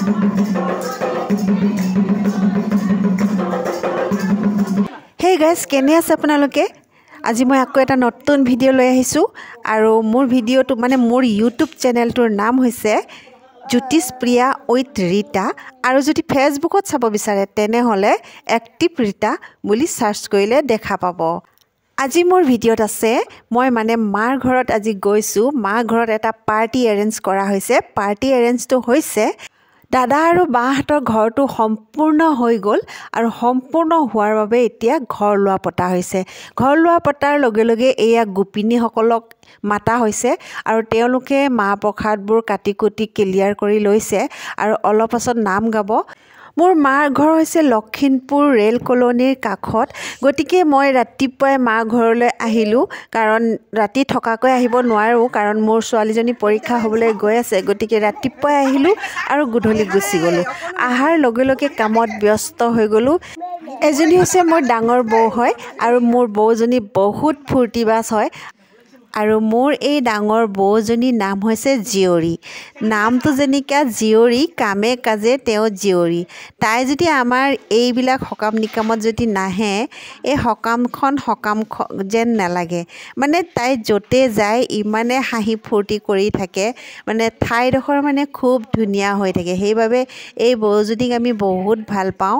Hey guys, কেনে আছে আপোনালোকে? আজি মই আকৌ এটা নতুন ভিডিও লৈ আহিছো আৰু মোৰ ভিডিওটো মানে মোৰ YouTube চেনেলটোৰ নাম হৈছে জ্যোতিষপ্ৰিয়া উইথ ৰীতা আৰু যদি ফেসবুকত চাব বিচাৰে তেনে হলে এক্টিভ ৰীতা বুলি সাৰ্চ কৰিলে দেখা পাব। আজি মোৰ ভিডিওত আছে মই মানে মাৰ ঘৰত আজি গৈছো। মাৰ ঘৰত এটা পাৰ্টি এৰেঞ্জ কৰা হৈছে। পাৰ্টি এৰেঞ্জটো হৈছে দাদা আৰু বাহঁতৰ ঘৰটো সম্পূৰ্ণ হৈ গ'ল আৰু সম্পূৰ্ণ হোৱাৰ বাবে এতিয়া ঘৰ লোৱা পতা হৈছে। ঘৰ লোৱা পতাৰ লগে লগে এয়া গোপিনীসকলক মাতা হৈছে আৰু তেওঁলোকে মা প্ৰসাদবোৰ কাটি কুটি ক্লিয়াৰ কৰি লৈছে আৰু অলপ পাছত নাম গাব। মোৰ মাৰ ঘৰ হৈছে লখিমপুৰ ৰেল কলনীৰ কাষত। গতিকে মই ৰাতিপুৱাই মা ঘৰলৈ আহিলোঁ কাৰণ ৰাতি থকাকৈ আহিব নোৱাৰো কাৰণ মোৰ ছোৱালীজনী পৰীক্ষা হ'বলৈ গৈ আছে। গতিকে ৰাতিপুৱাই আহিলোঁ আৰু গধূলি গুচি গ'লোঁ। আহাৰ লগে লগে কামত ব্যস্ত হৈ গ'লোঁ। এজনী হৈছে মোৰ ডাঙৰ বৌ হয় আৰু মোৰ বৌজনী বহুত ফূৰ্তিবাজ হয় আৰু মোৰ এই ডাঙৰ বৌজনীৰ নাম হৈছে জীয়ৰী। নামটো যেনিকা জীয়ৰী, কামে কাজে তেওঁ জীয়ৰী। তাই যদি আমাৰ এইবিলাক সকাম নিকামত যদি নাহে এই সকামখন যেন নালাগে। মানে তাই য'তে যায় ইমানে হাঁহি ফূৰ্তি কৰি থাকে, মানে ঠাইডোখৰ মানে খুব ধুনীয়া হৈ থাকে। সেইবাবে এই বৌজনীক আমি বহুত ভাল পাওঁ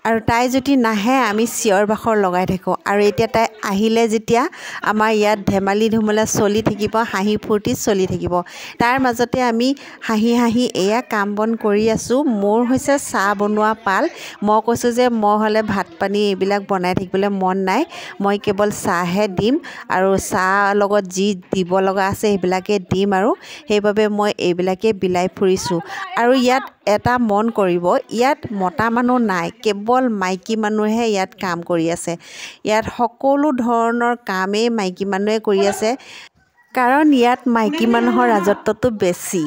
আৰু তাই যদি নাহে আমি চিঞৰ বাখৰ লগাই থাকোঁ। আৰু এতিয়া তাই আহিলে যেতিয়া আমাৰ ইয়াত ধেমালি ধুমলা চলি থাকিব, হাঁহি ফূৰ্তি চলি থাকিব। তাৰ মাজতে আমি হাঁহি হাঁহি এয়া কাম বন কৰি আছোঁ। মোৰ হৈছে চাহ বনোৱা পাল। মই কৈছোঁ যে মই হ'লে ভাত পানী এইবিলাক বনাই থাকিবলৈ মন নাই, মই কেৱল চাহহে দিম আৰু চাহ লগত যি দিব লগা আছে সেইবিলাকে দিম আৰু সেইবাবে মই এইবিলাকে বিলাই ফুৰিছোঁ। আৰু ইয়াত এটা মন কৰিব, ইয়াত মতা মানুহ নাই, কেৱল মাইকী মানুহে ইয়াত কাম কৰি আছে। ইয়াত সকলো ধৰণৰ কামেই মাইকী মানুহে কৰি আছে কাৰণ ইয়াত মাইকী মানুহৰ ৰাজত্বটো বেছি।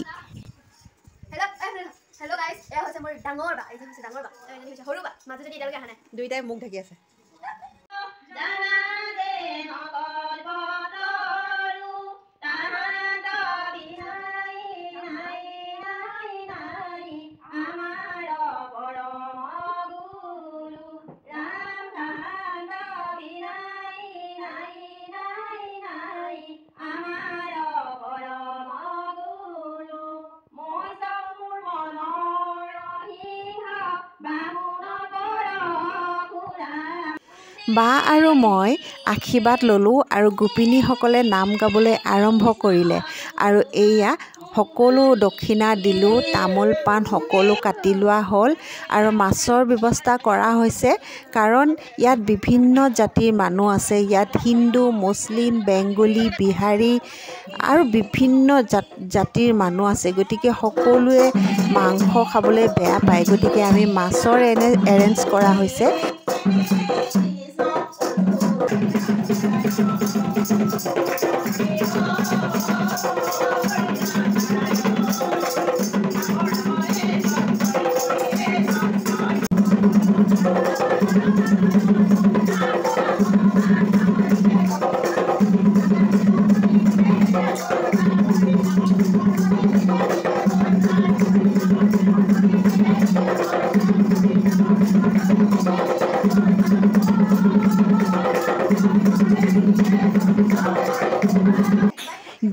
হেল্ল গাইস, এয়া হৈছে মোৰ ডাঙৰ বা, এইটো হৈছে ডাঙৰ বা, এইটো হৈছে সৰু বা, মাজতে এতিয়ালৈকে আহা নাই, দুইটাই মুখ ঢাকি আছে। বা আৰু মই আশীৰ্বাদ ল'লোঁ আৰু গোপিনীসকলে নাম গাবলৈ আৰম্ভ কৰিলে আৰু এয়া সকলো দক্ষিণা দিলোঁ। তামোল পাণ সকলো কাটি লোৱা হ'ল আৰু মাছৰ ব্যৱস্থা কৰা হৈছে কাৰণ ইয়াত বিভিন্ন জাতিৰ মানুহ আছে। ইয়াত হিন্দু, মুছলিম, বেংগলী, বিহাৰী আৰু বিভিন্ন জাতিৰ মানুহ আছে। গতিকে সকলোৱে মাংস খাবলৈ বেয়া পায়। গতিকে আমি মাছৰ এৰেঞ্জ কৰা হৈছে।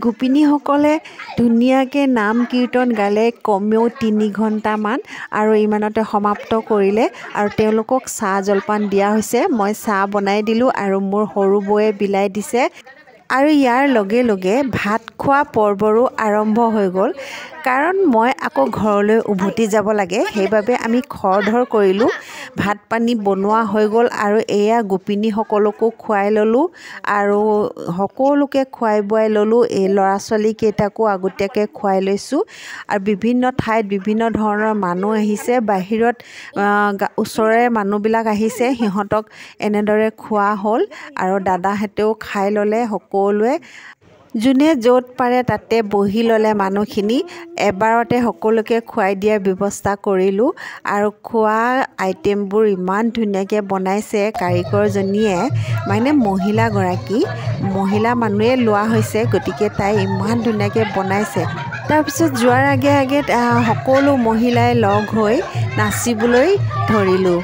গোপিনীসকলে ধুনীয়াকৈ নাম কীৰ্তন গালে কমেও 3 ঘণ্টামান আৰু ইমানতে সমাপ্ত কৰিলে আৰু তেওঁলোকক চাহ জলপান দিয়া হৈছে। মই চাহ বনাই দিলোঁ আৰু মোৰ সৰু বৌয়ে বিলাই দিছে আৰু ইয়াৰ লগে লগে ভাত খোৱা পৰ্বৰো আৰম্ভ হৈ গ'ল কাৰণ মই আকৌ ঘৰলৈ উভতি যাব লাগে। সেইবাবে আমি খৰধৰ কৰিলোঁ। ভাত পানী বনোৱা হৈ গ'ল আৰু এয়া গোপিনীসকলকো খুৱাই ল'লোঁ আৰু সকলোকে খুৱাই বুৱাই ল'লোঁ। এই ল'ৰা ছোৱালীকেইটাকো আগতীয়াকৈ খুৱাই লৈছোঁ আৰু বিভিন্ন ঠাইত বিভিন্ন ধৰণৰ মানুহ আহিছে। বাহিৰত ওচৰৰে মানুহবিলাক আহিছে, সিহঁতক এনেদৰে খোৱা হ'ল আৰু দাদাহঁতেও খাই ল'লে। সকলোৱে যোনে য'ত পাৰে তাতে বহি ল'লে মানুহখিনি। এবাৰতে সকলোকে খুৱাই দিয়াৰ ব্যৱস্থা কৰিলোঁ আৰু খোৱা আইটেমবোৰ ইমান ধুনীয়াকৈ বনাইছে কাৰিকৰজনীয়ে, মানে মহিলা মানুহে লোৱা হৈছে। গতিকে তাই ইমান ধুনীয়াকৈ বনাইছে। তাৰপিছত যোৱাৰ আগে আগে সকলো মহিলাই লগ হৈ নাচিবলৈ ধৰিলোঁ।